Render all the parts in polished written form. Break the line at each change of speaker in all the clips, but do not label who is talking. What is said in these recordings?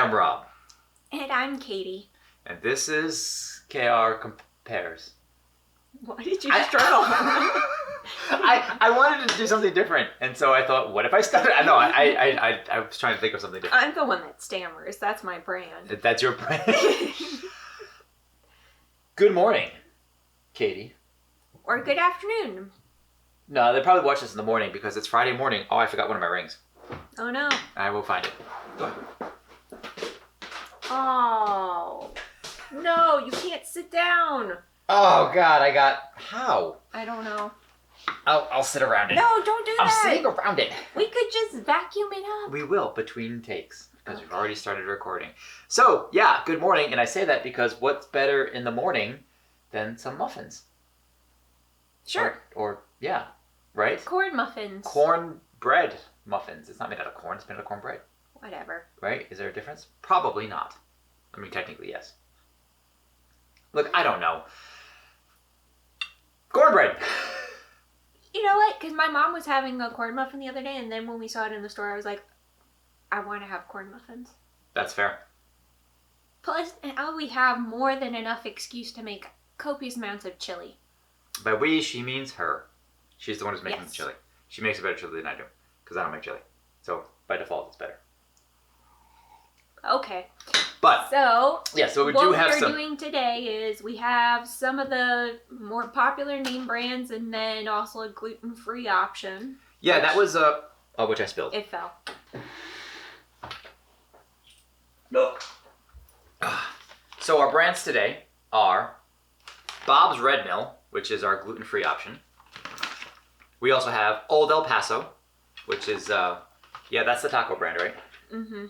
I'm Rob.
And I'm Katie.
And this is KR Compares.
Why did you struggle?
I wanted to do something different, and so I thought, what if I started? I know, I was trying to think of something different.
I'm the one that stammers. That's my brand.
That's your brand? Good morning, Katie.
Or good afternoon.
No, they probably watch this in the morning because it's Friday morning. Oh, I forgot one of my rings.
Oh, no.
I will find it. Go ahead.
Oh. No, you can't sit down.
Oh, God, how?
I don't know.
I'll sit around it.
No, don't do that.
I'm sitting around it.
We could just vacuum it up.
We will, between takes, because we've already started recording. So, yeah, good morning, and I say that because what's better in the morning than some muffins?
Sure.
Or yeah, right?
Corn muffins.
Cornbread muffins. It's not made out of corn, it's made out of cornbread.
Whatever.
Right? Is there a difference? Probably not. I mean, technically, yes. Look, I don't know. Cornbread!
You know what? Because my mom was having a corn muffin the other day, and then when we saw it in the store, I was like, I want to have corn muffins.
That's fair.
Plus, now we have more than enough excuse to make copious amounts of chili.
By we, she means her. She's the one who's making
Yes.
the chili. She makes a better chili than I do, because I don't make chili. So, by default, it's better.
Okay.
But,
So,
yeah, so we
what
do have
we're
some...
doing today is we have some of the more popular name brands and then also a gluten-free option.
Yeah, that was, which I spilled.
It fell.
No. So our brands today are Bob's Red Mill, which is our gluten-free option. We also have Old El Paso, which is, that's the taco brand, right?
Mm-hmm.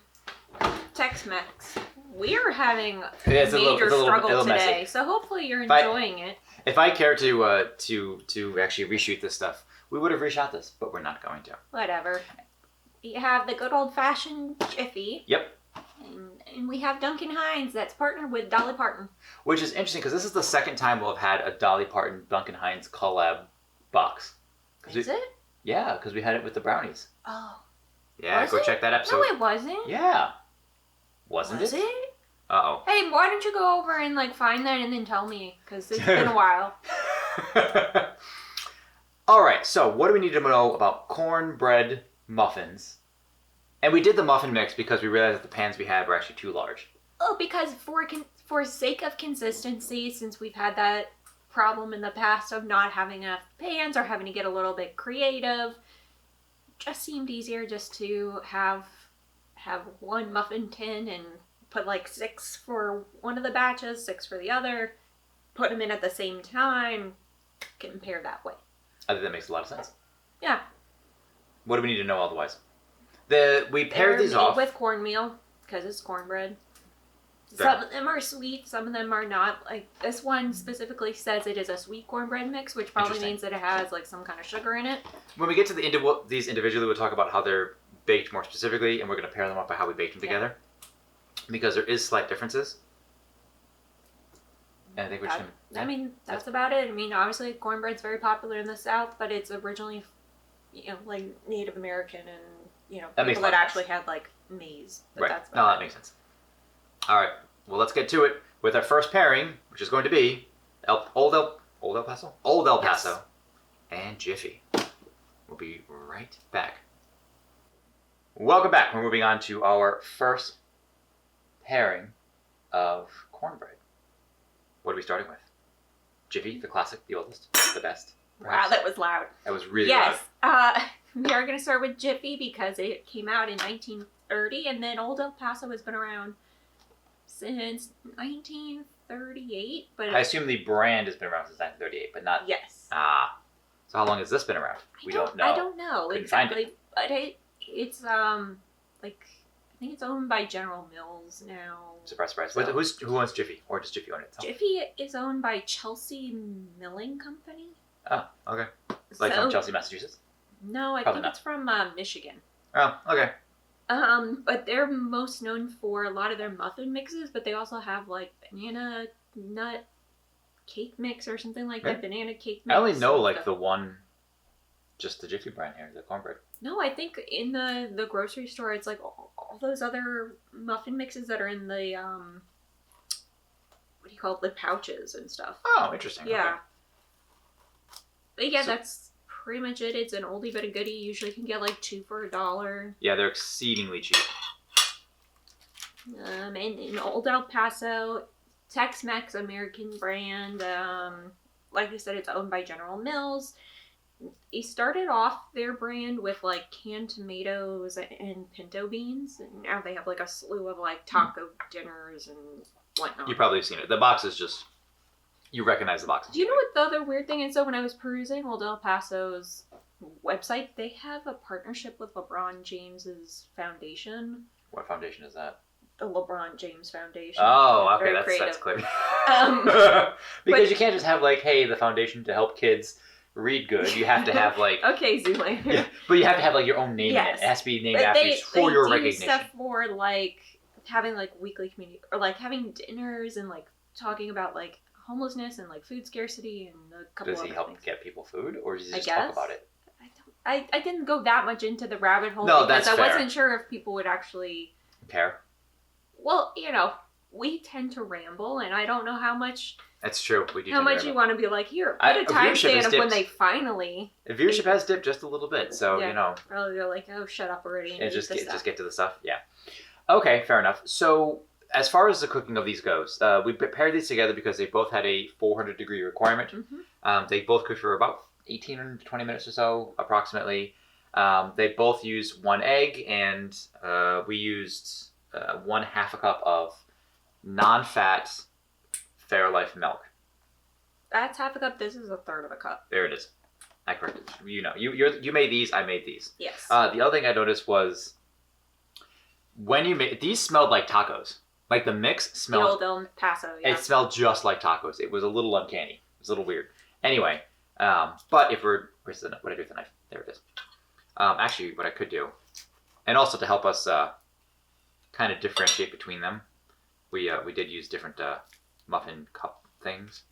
Tex-Mex. We're having a
It's
major struggle today,
messy.
so hopefully you're enjoying it.
If I care to actually reshoot this stuff, we would have reshot this, but we're not going to.
Whatever. You have the good old-fashioned Jiffy.
Yep.
And we have Duncan Heines that's partnered with Dolly Parton.
Which is interesting because this is the second time we'll have had a Dolly Parton Duncan Hines collab box.
Is it?
Yeah, because we had it with the brownies.
Oh.
Yeah,
Was
go
it?
check that episode.
No, it wasn't.
Yeah. Wasn't
Was
it?
it?
Uh-oh.
Hey, why don't you go over and find that and then tell me? Because it's been a while.
All right, so what do we need to know about cornbread muffins? And we did the muffin mix because we realized that the pans we had were actually too large.
Oh, because for sake of consistency, since we've had that problem in the past of not having enough pans or having to get a little bit creative, just seemed easier just to have one muffin tin and put 6 for one of the batches, 6 for the other, put them in at the same time, compare that way.
I think that makes a lot of sense.
Yeah.
What do we need to know otherwise? We paired these
They're
off.
made with cornmeal because it's cornbread.
Fair.
Some of them are sweet, some of them are not. Like this one specifically says it is a sweet cornbread mix, which probably means that it has some kind of sugar in it.
When we get to these individually, we'll talk about how they're baked more specifically, and we're going to pair them up by how we baked them together, because there is slight differences. And I think we're just going to...
That's about it. I mean, obviously cornbread's very popular in the South, but it's originally, Native American and people that actually had maize. But
right.
That's
No, that makes sense. All right. Well, let's get to it with our first pairing, which is going to be Old El Paso, and Jiffy. We'll be right back. Welcome back. We're moving on to our first pairing of cornbread. What are we starting with? Jiffy, the classic, the oldest, the best. Perhaps.
Wow, that was loud.
That was really loud.
Yes. We are going to start with Jiffy because it came out in 1930, and then Old El Paso has been around since 1938. But
I assume the brand has been around since 1938, but not...
Yes.
Ah. So how long has this been around? We don't know.
I don't know
Couldn't
exactly, but it's I think it's owned by General Mills now.
Surprise, surprise.
So.
Who owns Jiffy? Or does Jiffy own it itself?
Jiffy is owned by Chelsea Milling Company.
Oh, okay. From Chelsea, Massachusetts?
No, I
Probably
think it's from Michigan.
Oh, okay.
But they're most known for a lot of their muffin mixes, but they also have banana nut cake mix or something like that. Banana cake mix.
I only know the one, just the Jiffy brand here, the cornbread.
No, I think in the grocery store it's all those other muffin mixes that are in the what do you call it, the pouches and stuff.
Oh, interesting.
Yeah.
Okay.
But yeah, that's pretty much it. It's an oldie but a goodie. Usually can get like 2 for $1.
Yeah, they're exceedingly cheap.
And in Old El Paso, Tex-Mex American brand. Like I said, it's owned by General Mills. They started off their brand with like canned tomatoes and pinto beans, and now they have like a slew of like taco dinners and whatnot.
You probably have seen it. The box is just, you recognize the box.
Do you know what the other weird thing is? So when I was perusing Old El Paso's website, they have a partnership with LeBron James's foundation.
What foundation is that?
The LeBron James Foundation.
Oh, okay,
Very
that's
creative.
clear.
But-
You can't just have like, hey, the foundation to help kids read good. You have to have like,
Okay, Zoolander.
yeah, but you have to have like your own name in it.
Yes.
It has to be named
But
after you for your
do
recognition.
stuff for like having like weekly community or like having dinners and like talking about like homelessness and like food scarcity and a couple
Does he
other
help
things.
get people food, or does he
I
just talk
guess.
about it?
I didn't go that much into the rabbit hole
No,
because
that's
I
fair.
wasn't sure if people would actually.
Care?
Well, you know, we tend to ramble, and I don't know how much
That's true. We do.
how
tend to
much you
ramble.
want to be like here.
I-
Put a
viewership has
timestamp of when
dipped.
they finally.
The viewership has dipped just a little bit, so
Yeah.
you know,
Probably go like, oh, shut up already. And
and
eat
just
this
get
stuff.
to the stuff. Yeah. Okay, fair enough. So as far as the cooking of these goes, we prepared these together because they both had a 400-degree requirement.
Mhm.
They both cooked for about 18 or 20 minutes or so, approximately. They both used 1 egg, and we used 1/2 a cup of non-fat Fairlife milk.
That's half a cup. This is a third of a cup.
There it is. I corrected. You know, you made these. I made these.
Yes.
The other thing I noticed was when you made these smelled like tacos. Like the mix
the
smelled.
Old El Paso. Yeah.
It smelled just like tacos. It was a little uncanny. It was a little weird. Anyway, but if where's the what did I do with the knife? There it is. Actually, what I could do, and also to help us kind of differentiate between them, we did use different muffin cup things.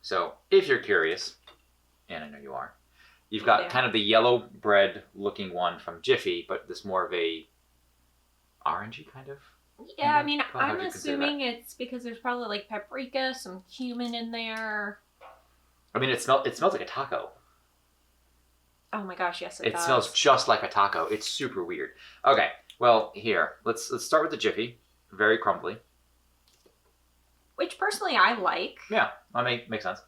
So if you're curious, and I know you are, you've got
Yeah.
kind of the yellow bread looking one from Jiffy, but this more of a orangey kind of.
Yeah, I mean,
How would
I'm
you consider
assuming it's because there's probably like paprika, some cumin in there.
I mean, it smells like a taco.
Oh my gosh, yes, it
It
does.
smells just like a taco. It's super weird. Okay, well here let's start with the Jiffy. Very crumbly.
Which personally I like.
Yeah, that makes sense.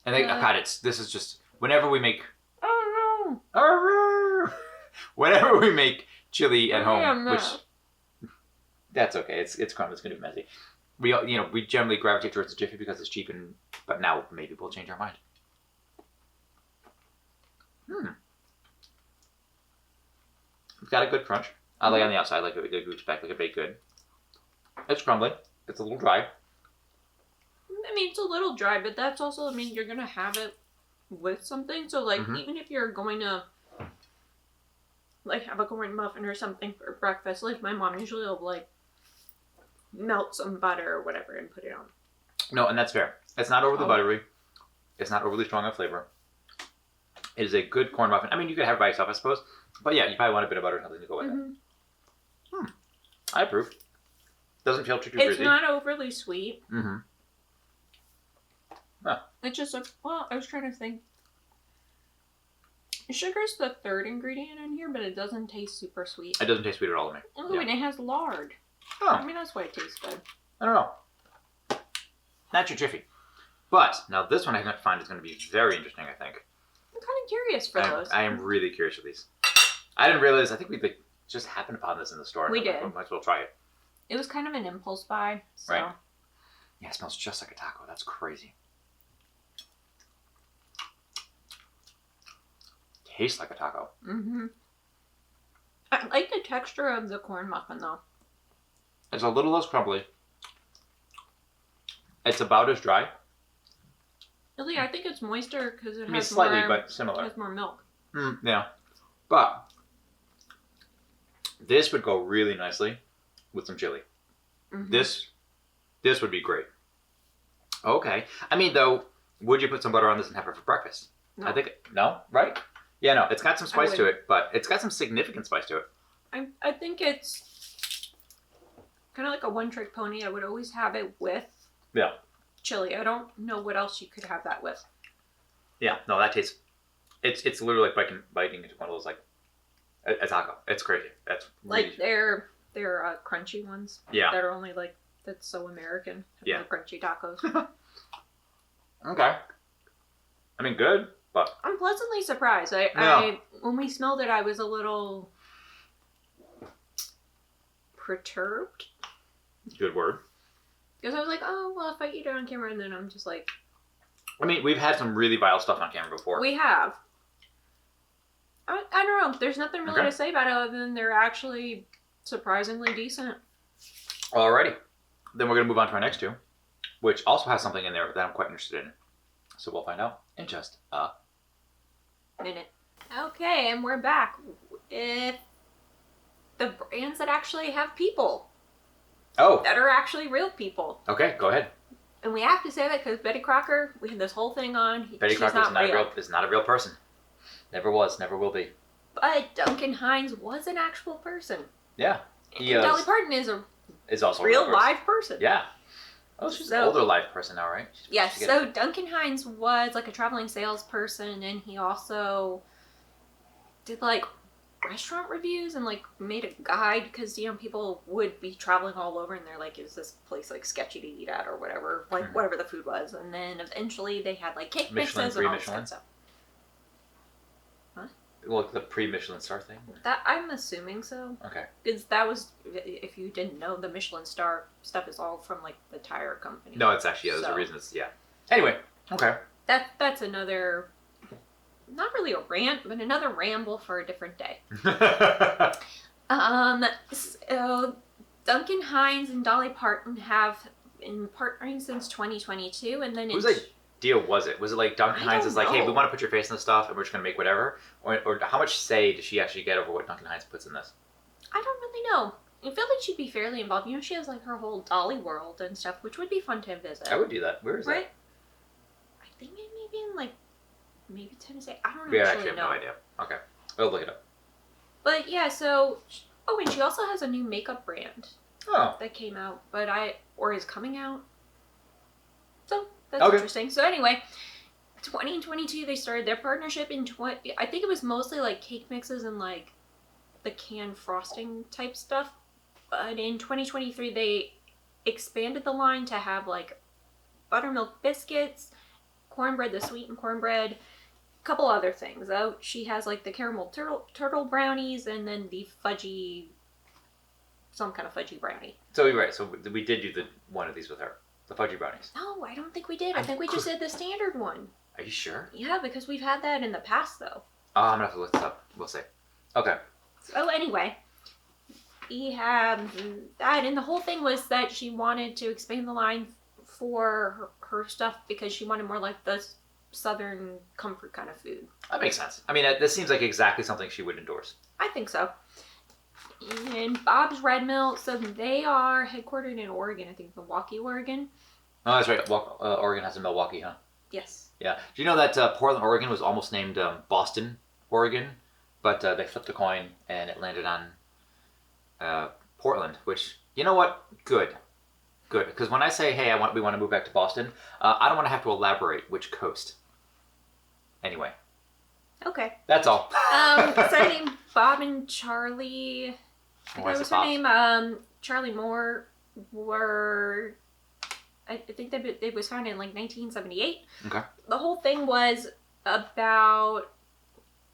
And they,
Uh,
God, this is just whenever we make
Oh no!
whenever we make chili at home,
Yeah, no.
which that's okay. It's crumbly. It's gonna be messy. We generally gravitate towards the Jiffy because it's cheap, but now maybe we'll change our mind. It's got a good crunch. I like on the outside, like a goose back, like a baked good. It's crumbly. It's a little dry.
I mean, it's a little dry, but that's also, I mean, you're gonna have it with something. So, like,
Mhm.
even if you're going to, like, have a corn muffin or something for breakfast, like, my mom usually will, like, melt some butter or whatever and put it on.
No, and that's fair. It's not overly
Oh.
buttery. It's not overly strong on flavor. It is a good corn muffin. I mean, you could have it by yourself, I suppose. But yeah, you probably want a bit of butter or something to go with it.
Mhm.
I approve. Doesn't feel too
It's
frizzy.
not overly sweet.
Mm-hmm.
It's just like, well, I was trying to think. Sugar's the third ingredient in here, but it doesn't taste super sweet.
It doesn't taste sweet at all to me.
Oh,
Yeah.
and it has lard.
Oh,
I mean, that's why it tastes good.
I don't know. That's your Jiffy. But now this one I find is going to be very interesting, I think.
I'm kind of curious for those.
I am really curious for these. I didn't realize, I think we just happened upon this in the store.
We
I'm like,
did.
well, might as well try it.
It was kind of an impulse buy, so.
Right. Yeah, it smells just like a taco. That's crazy. Tastes like a taco.
Mm-hmm. I like the texture of the corn muffin, though.
It's a little less crumbly. It's about as dry.
Really, I think it's moister because it
I mean,
has
slightly,
more.
but
It
similar.
has more milk.
Yeah. But this would go really nicely with some chili.
Mhm.
This would be great. Okay. I mean, though, would you put some butter on this and have it for breakfast?
No.
I think no, right? Yeah, no. It's got some spice to
wouldn't.
it, but it's got some significant spice to it.
I think it's kind of like a one-trick pony. I would always have it with
Yeah.
chili. I don't know what else you could have that with.
Yeah, no, that tastes. It's literally like biting into one of those like a taco. It's crazy. That's really,
Like they're crunchy ones.
Yeah.
That are only like that's so American.
Yeah.
The crunchy tacos.
okay. I mean, good, but
I'm pleasantly surprised.
Yeah.
I when we smelled it, I was a little perturbed
good word.
because I was like, oh well, if I eat it on camera, and then I'm just like,
I mean, we've had some really vile stuff on camera before.
we have. I don't know. There's nothing really
Okay.
to say about it other than they're actually surprisingly decent.
Alrighty, then we're gonna move on to our next two, which also has something in there that I'm quite interested in. So we'll find out in just a
Minute. Okay, and we're back with the brands that actually have people,
Oh,
that are actually real people.
okay, go ahead.
And we have to say that because Betty Crocker, we had this whole thing on.
Betty
She's
Crocker
not
is not a real person. Never was, never will be.
But Duncan Heines was an actual person.
Yeah,
And
he
Dolly Parton is a
is also a
real
person.
live person.
Yeah. Oh, she's an
So-
older live person now, right?
Yes,
She
so Duncan Hines was like a traveling salesperson, and he also did like restaurant reviews and like made a guide because people would be traveling all over and they're like, is this place like sketchy to eat at or whatever, like
Mhm.
whatever the food was. And then eventually they had like cake
Michelin,
mixes and all this
pre-Michelin?
kind of stuff.
Well, the pre-Michelin star thing.
That I'm assuming so,
Okay.
because that was, if you didn't know, the Michelin star stuff is all from like the tire company.
No, it's actually there's a
So-
reason. It's Anyway, okay.
That's another, not really a rant, but another ramble for a different day. So Duncan Hines and Dolly Parton have been partnering since 2022, and then
Whose
in
idea was it? Was it like Duncan
I
Hines
don't
is like, hey, we
know.
want to put your face in this stuff, and we're just gonna make whatever, or how much say does she actually get over what Duncan Hines puts in this?
I don't really know. I feel like she'd be fairly involved. She has like her whole Dolly world and stuff, which would be fun to visit.
I would do that. Where is
right? I think maybe in like maybe Tennessee. I don't
that? We
actually
actually have
know.
no idea. Okay, we'll look it up.
But yeah, so and she also has a new makeup brand
Oh,
that came out, or is coming out. So that's
Okay.
interesting. So anyway, 2022 they started their partnership in I think it was mostly like cake mixes and like the canned frosting type stuff. But in 2023 they expanded the line to have like buttermilk biscuits, cornbread, the sweetened cornbread, a couple other things. Oh, she has like the caramel turtle brownies and then the fudgy, some kind of fudgy brownie.
so you're right. So we did do one of these with her, the fudgy brownies.
No, I don't think we did. I think we just did the standard one.
Are you sure?
Yeah, because we've had that in the past though.
Oh, I'm gonna have to look this up. We'll see. Okay.
So anyway, we have that, and the whole thing was that she wanted to expand the line for her stuff because she wanted more like the southern comfort kind of food.
That makes sense. I mean, this seems like exactly something she would endorse.
I think so. And Bob's Red Mill, so they are headquartered in Oregon, I think Milwaukee, Oregon.
Oh, that's right. Oregon has a Milwaukee, huh?
Yes.
Yeah. Do you know that Portland, Oregon was almost named Boston, Oregon, but they flipped a coin and it landed on Portland, which, you know what? Good. Because when I say, hey, we want to move back to Boston, I don't want to have to elaborate which coast. Anyway,
Okay.
that's all.
So I named Bob and Charlie. I think
Why
that
is
was
it
her
Bob?
name. Charlie Moore were. I think that it was founded in like 1978.
Okay.
The whole thing was about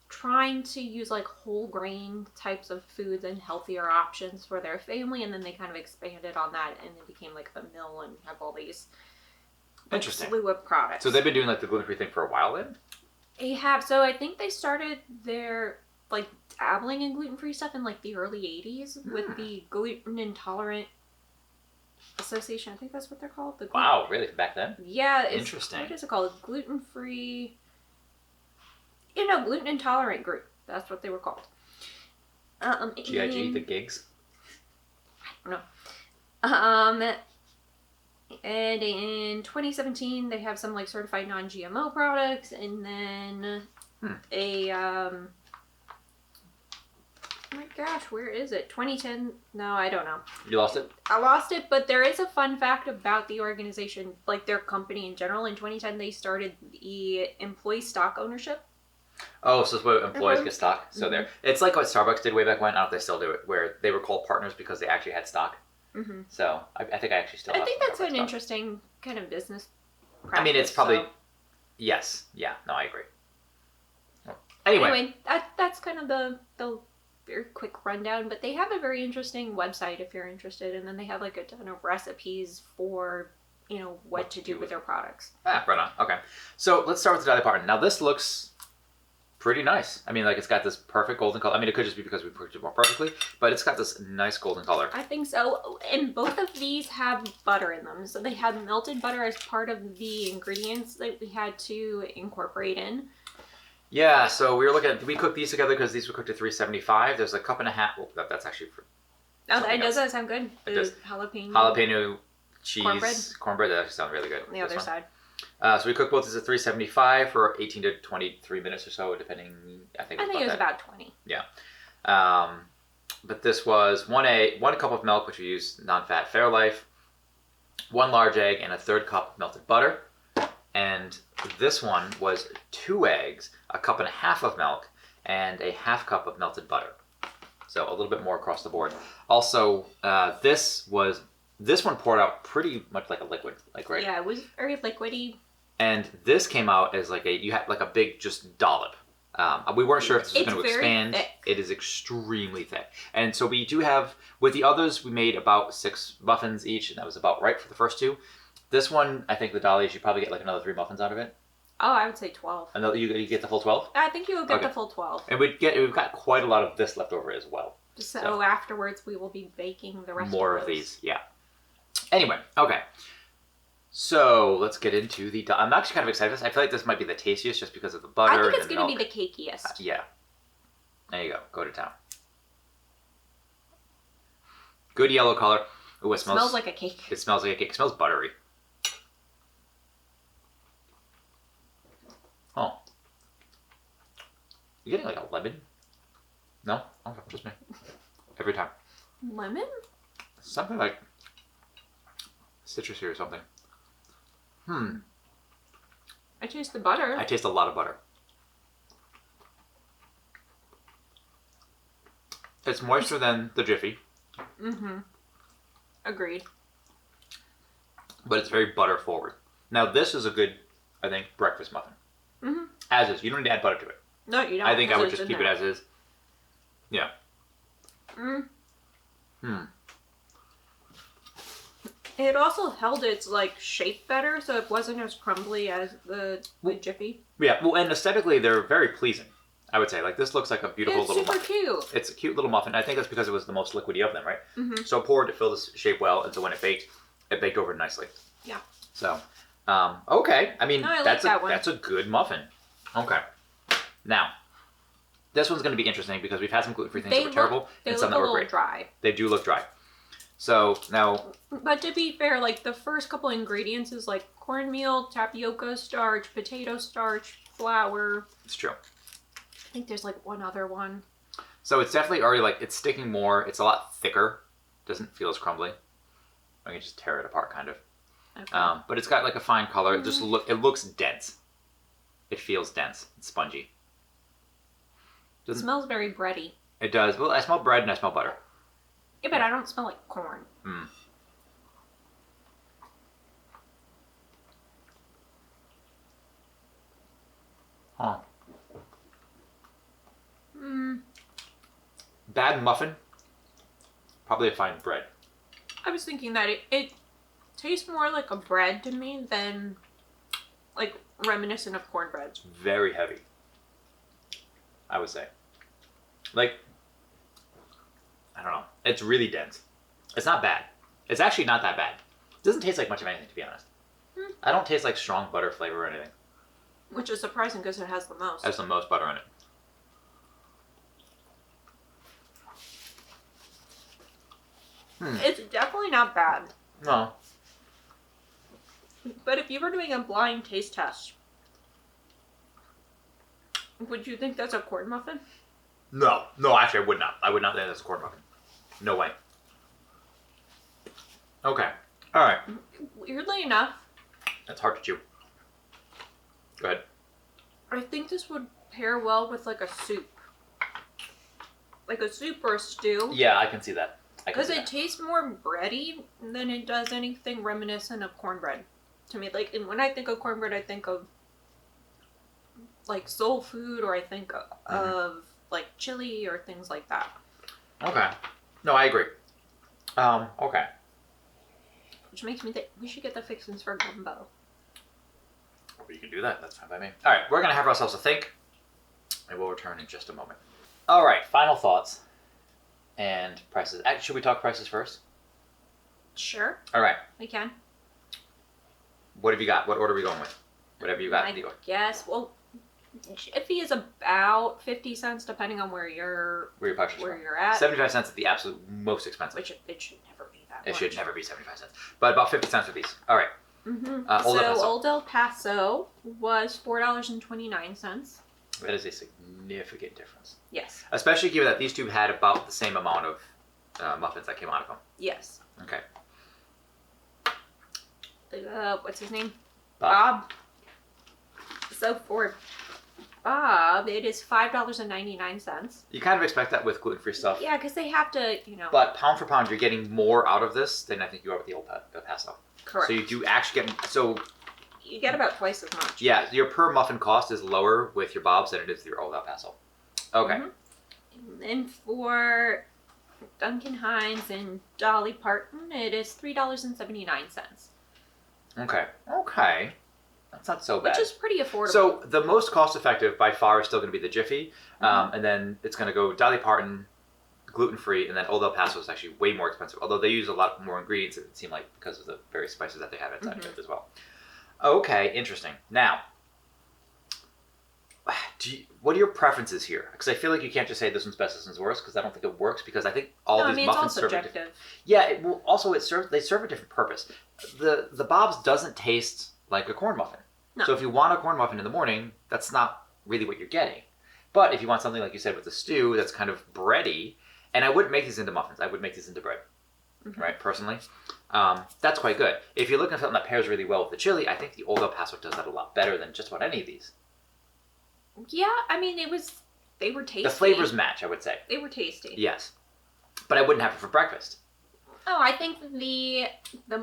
trying to use like whole grain types of foods and healthier options for their family, and then they kind of expanded on that and it became like a mill and have all these
Interesting.
slew of products.
So they've been doing like the gluten-free thing for a while then?
They have. So I think they started their like dabbling in gluten-free stuff in like the early 80s with the Gluten Intolerant Association. I think that's what they're called. The
Wow, really? Back then?
Yeah.
Interesting.
What is it called? Gluten-free. Gluten Intolerant Group. That's what they were called.
GIG, the gigs?
I don't know. And in 2017, they have some like certified non-GMO products, and then Oh my gosh, where is it? 2010? No, I don't know.
You lost it?
I lost it, but there is a fun fact about the organization, like their company in general. In 2010, they started the employee stock ownership.
Oh, so it's where employees
Mhm.
get stock. So there, it's like what Starbucks did way back when. I don't know if they still do it, where they were called partners because they actually had stock.
Mm-hmm.
So I think I actually still.
I
have
think
some
that's
Starbucks
an
stock.
interesting kind of business practice.
I mean, it's probably
so.
yes, yeah. No, I agree. Anyway,
that's kind of the very quick rundown, but they have a very interesting website if you're interested, and then they have like a ton of recipes for what to do with their products.
right on. Okay, so let's start with the Dolly Parton. Now this looks pretty nice. I mean, like it's got this perfect golden color. I mean, it could just be because we cooked it more perfectly, but it's got this nice golden color.
I think so. And both of these have butter in them, so they had melted butter as part of the ingredients that we had to incorporate in.
Yeah, so we cooked these together because these were cooked at 375. There's a cup and a half. Well, that's actually for.
Oh, that doesn't sound good.
It does.
Jalapeno
Cheese.
Cornbread.
That actually sounds really good.
On the other side.
So we cooked both these at 375 for 18 to 23 minutes or so, depending. I think it was
about 20.
Yeah. But this was one cup of milk, which we used non-fat Fairlife, 1 large egg, and a 1/3 cup of melted butter. And this one was 2 eggs, a cup and a half of milk, and a 1/2 cup of melted butter. So a little bit more across the board. Also, this one poured out pretty much like a liquid, right?
Yeah, it was very liquidy.
And this came out as you had like a big just dollop. We weren't sure if this was going to expand.
Thick.
It is extremely thick. And so we do have, with the others, we made about 6 muffins each, and that was about right for the first 2. This one, I think the Dolly, you probably get like another 3 muffins out of it.
Oh, I would say 12.
And you get the full 12?
I think you will get the full 12.
And we've got quite a lot of this left over as well.
So afterwards, we will be baking the rest
more of these. Yeah. Anyway, okay. So let's get into the. I'm actually kind of excited. I feel like this might be the tastiest just because of the butter.
I think it's
and the
going to
milk.
be the cakiest.
Yeah. There you go. Go to town. Good yellow color. Ooh, it
smells like a cake.
It smells like a cake. It smells buttery. Oh. You getting like a lemon? No? Okay, just me. Every time.
Lemon?
Something like citrusy or something.
I taste the butter.
I taste a lot of butter. It's moister than the Jiffy.
Mm-hmm. Agreed.
But it's very butter forward. Now this is a good, I think, breakfast muffin.
Mm-hmm.
As is. You don't need to add butter to it.
No, you don't.
I think I would just keep it as is. Yeah.
It also held its shape better, so it wasn't as crumbly as the Jiffy.
Yeah, well, and aesthetically, they're very pleasing. I would say, this looks like a beautiful little muffin.
It's super cute.
It's a cute little muffin. I think that's because it was the most liquidy of them, right?
Mm-hmm.
So it poured to fill the shape well, and so when it baked over nicely.
Yeah.
So, okay. I mean,
No,
that's
a
good muffin. Okay. Now, this one's going to be interesting because we've had some gluten-free things that were terrible and some that were great.
Dry.
They do look dry. So now,
but to be fair, the first couple ingredients is cornmeal, tapioca starch, potato starch, flour.
It's true.
I think there's one other one.
So it's definitely already it's sticking more. It's a lot thicker. Doesn't feel as crumbly. I can just tear it apart, kind of. Okay. But it's got a fine color. It just it looks dense. It feels dense. It's spongy.
It smells very bready.
It does. Well, I smell bread and I smell butter.
Yeah, but I don't smell corn.
Huh. Bad muffin. Probably a fine bread.
I was thinking that it tastes more like a bread to me than reminiscent of cornbread.
It's very heavy. I would say. I don't know. It's really dense. It's not bad. It's actually not that bad. It doesn't taste like much of anything, to be honest. I don't taste strong butter flavor or anything.
Which is surprising because it has the most.
It has the most butter in it.
It's definitely not bad.
No.
But if you were doing a blind taste test, would you think that's a corn muffin?
No, actually, I would not. I would not say that's a corn muffin. No way. Okay. All right.
Weirdly enough,
That's hard to chew. Go ahead.
I think this would pair well with like a soup. Like a soup or a stew.
Yeah, I can see that.
Because it tastes more bready than it does anything reminiscent of cornbread. To me, like, and when I think of cornbread, I think of like soul food, or I think of like chili or things like that.
Okay. No, I agree. Okay.
Which makes me think we should get the fixins for gumbo.
Well, you can do that. That's fine by me. All right, we're gonna have ourselves a think, and we'll return in just a moment. All right, final thoughts and prices. Actually, should we talk prices first?
Sure,
All right.
we can.
What have you got? What order are we going with? Whatever you got.
I guess. Well, Jiffy is about 50 cents, depending on where you're at.
75 cents is the absolute most expensive.
Which it should never be that
It
much.
should never be 75 cents. But about 50 cents for these. All right.
Old El Paso was $4.29.
That is a significant difference.
Yes.
Especially given that these two had about the same amount of muffins that came out of them.
Yes.
Okay.
What's his name?
Bob.
So for Bob, it is $5.99.
You kind of expect that with gluten-free stuff.
Yeah, because they have to,
But pound for pound, you're getting more out of this than I think you are with the Old El Paso.
Correct.
So you do actually get... So
you get about twice as much.
yeah, your per muffin cost is lower with your Bob's than it is with your Old El Paso. Okay.
And then for Duncan, Heines, and Dolly Parton, it is $3.79.
Okay. Okay. That's not so bad.
Which is pretty affordable.
So the most cost-effective by far is still going to be the Jiffy, and then it's going to go Dolly Parton, gluten-free, and then Old El Paso is actually way more expensive. Although they use a lot more ingredients, it seemed like, because of the various spices that they have inside of it as well. Okay, interesting. Now, what are your preferences here? Because I feel like you can't just say this one's best, this one's worst, because I don't think it works. Because I think these muffins serve a different. Yeah, they serve a different purpose. The Bob's doesn't taste like a corn muffin.
No.
So if you want a corn muffin in the morning, that's not really what you're getting. But if you want something like you said with the stew, that's kind of bready, and I wouldn't make these into muffins. I would make these into bread, right? Personally, that's quite good. If you're looking for something that pairs really well with the chili, I think the Old El Paso does that a lot better than just about any of these.
Yeah, I mean, they were tasty.
The flavors match, I would say.
They were tasty.
Yes, but I wouldn't have it for breakfast.
Oh, I think the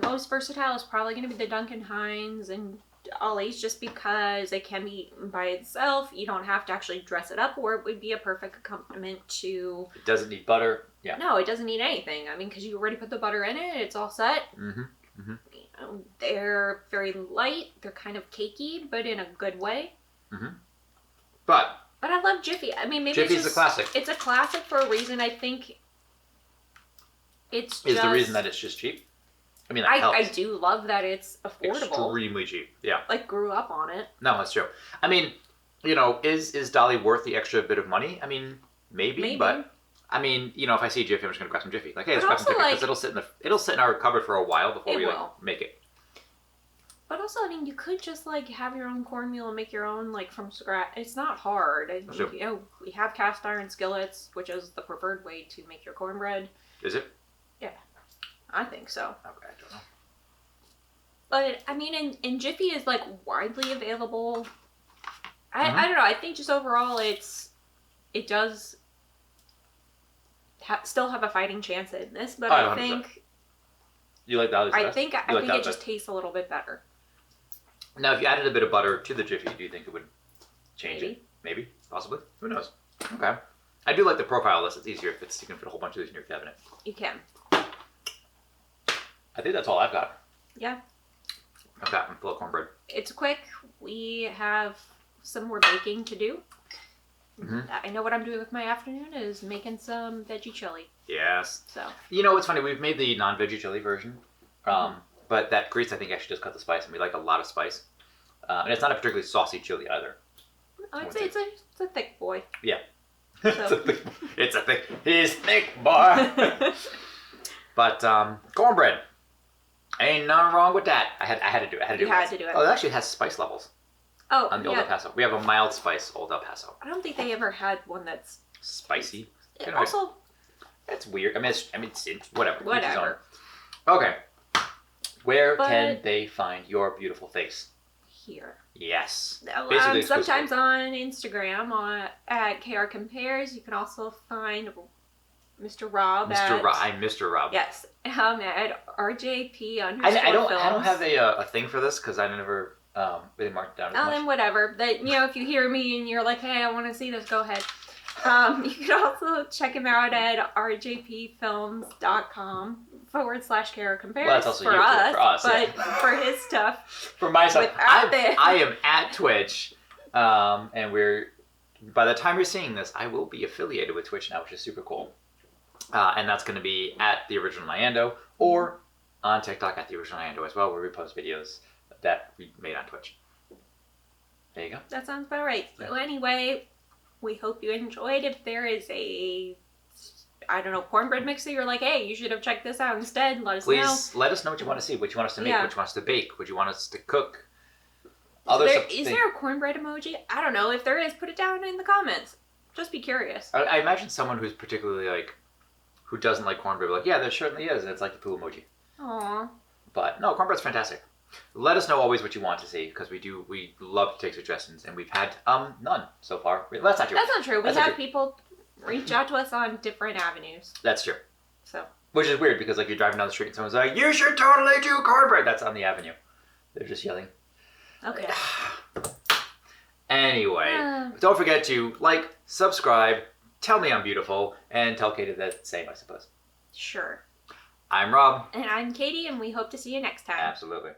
most versatile is probably going to be the Duncan, Hines, and Dolly's, just because it can be by itself. You don't have to actually dress it up, or it would be a perfect accompaniment to...
It doesn't need butter. Yeah.
No, it doesn't need anything. I mean, because you already put the butter in it. It's all set. They're very light. They're kind of cakey, but in a good way.
But
I love Jiffy. I mean, maybe
Jiffy's a classic.
It's a classic for a reason. I think it's
is the reason that it's just cheap. I mean, that
I
helps.
do love that it's affordable.
Extremely cheap. Yeah.
Like, grew up on it.
No, that's true. I mean, is Dolly worth the extra bit of money? I mean, maybe. But I mean, if I see Jiffy, I'm just gonna grab some Jiffy. Like, hey, let's grab some Jiffy, because it'll sit in our cupboard for a while before we make it.
But also, I mean, you could just have your own cornmeal and make your own from scratch. It's not hard. We have cast iron skillets, which is the preferred way to make your cornbread.
Is it?
Yeah, I think so.
Okay, I don't know.
But I mean, and Jiffy is widely available. I don't know. I think just overall, it does still have a fighting chance in this. But I think
you like Dolly's best?
I think it just tastes a little bit better.
Now, if you added a bit of butter to the Jiffy, do you think it would change it? Maybe, possibly. Who knows? Okay. I do like the profile of this. It's easier if you can fit a whole bunch of these in your cabinet.
You can.
I think that's all I've got.
Yeah.
I've got full of cornbread.
It's quick. We have some more baking to do. I know what I'm doing with my afternoon is making some veggie chili.
Yes.
So.
It's funny. We've made the non-veggie chili version, but that grease I think actually does cut the spice, and we like a lot of spice. And it's not a particularly saucy chili either.
I'd say it's a thick boy.
Yeah.
So.
He's thick, boy. But cornbread. Ain't nothing wrong with that. I had to do it.
You had to do it.
Oh, it actually has spice levels.
Oh,
on the Old El Paso. We have a mild spice Old El Paso.
I don't think they ever had one that's
spicy.
It also,
It's weird. I mean, it's whatever.
Whatever.
Okay. Where can they find your beautiful face?
here.
Yes.
Sometimes on Instagram at KR Compares. You can also find Mr. Rob.
I'm Mr. Rob.
Yes. At RJP _films.
I don't have a thing for this because I never really marked it down as much.
Then whatever. But if you hear me and you're like, hey, I want to see this, go ahead. You can also check him out at rjpfilms.com /KR Compares.
Well, that's also
for us, but
yeah.
for his stuff.
For my stuff, I
it.
am at Twitch, and by the time you're seeing this, I will be affiliated with Twitch now, which is super cool. And that's going to be at The Original Nyando, or on TikTok at The Original Nyando as well, where we post videos that we made on Twitch. There you go.
That sounds about right. So anyway, we hope you enjoyed. If there is a, cornbread mix that you're like, hey, you should have checked this out instead, let us know.
Please let us know what you want to see, what you want us to make, what you want us to bake, what you want us to cook.
Is there a cornbread emoji? I don't know. If there is, put it down in the comments. Just be curious.
I imagine someone who's particularly who doesn't like cornbread, like, yeah, there certainly is. And it's like the poo emoji.
Aww.
But no, cornbread's fantastic. Let us know always what you want to see, because we love to take suggestions, and we've had none so far. That's not true.
That's not true. We have people reach out to us on different avenues.
That's true.
So.
Which is weird, because you're driving down the street and someone's like, you should totally do cornbread. That's on the avenue. They're just yelling.
Okay.
Anyway, don't forget to subscribe, tell me I'm beautiful, and tell Katie the same, I suppose.
Sure.
I'm Rob.
And I'm Katie, and we hope to see you next time.
Absolutely.